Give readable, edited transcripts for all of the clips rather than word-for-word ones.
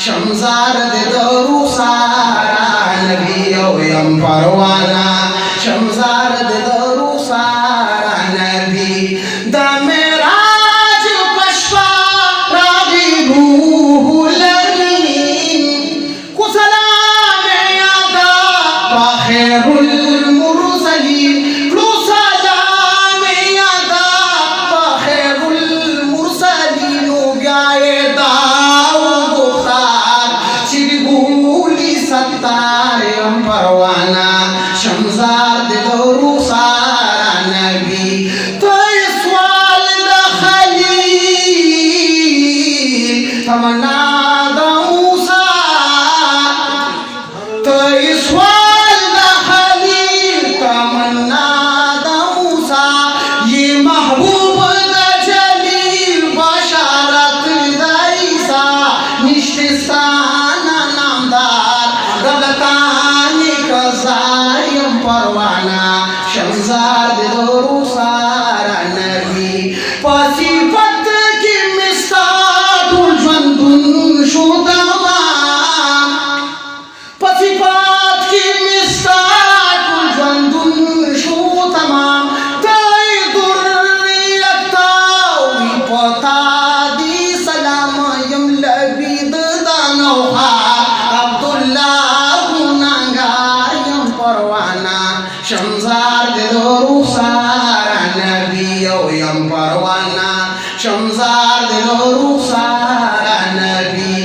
शमजार दे दरू सारा नबी यम परवाना शमजार दे दरू सारा नबी द मेराज पशवा रावी रूहुलनी कुसलाम यादा बाखिरुल मुरसलीन कुसलाम यादा बाखिरुल मुरसलीन गाए दाऊद बुखार चिबुली सत्तार यम परवाना शमजार दे दरू सारा नबी तो सवाल द खलील तमन्ना द मूसा तो सवाल द खलील तमन्ना द मूसा ये महबूब द जलील बशारत द ईसा निश्चिस्ताना नामदार रगतानी कज़ायम परवाना शमजार दे दरू सारा नबी पसिफत की मिसादुल जंदुन शुदमा पसिफत की मिसादुल जंदुन शुदमा ताई दुर्रियता विपता दी सलाम यम लबीद दानौहा अब्दुल्लाह गुनागा यम परवाना शमजार दे दरू सारा नबी यम परवाना शमजार दे दरू सारा नबी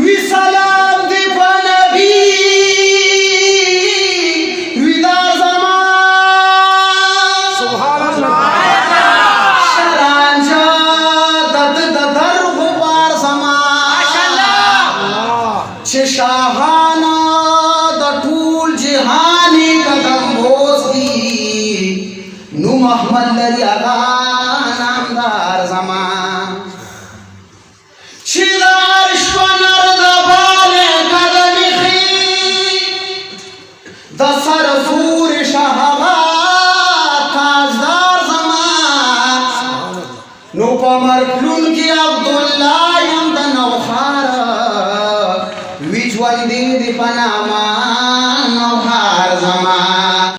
वी सलाम दे नबी विदार ज़मान सुभान अल्लाह शरांजा दद ददर गुबार ज़मान माशाअल्लाह छे शाहाना द टूल जहानी कदम बोसी नू मोहम्मद लरियागा नामदार ज़मान शिदार श्वनर दबाले कदमी खी दसर सूर शहवा ताजदार ज़मान नू पमर फ्लून की अब्दुल्लाह यम दनौखार विजवल दीद पनामा नौहार ज़मान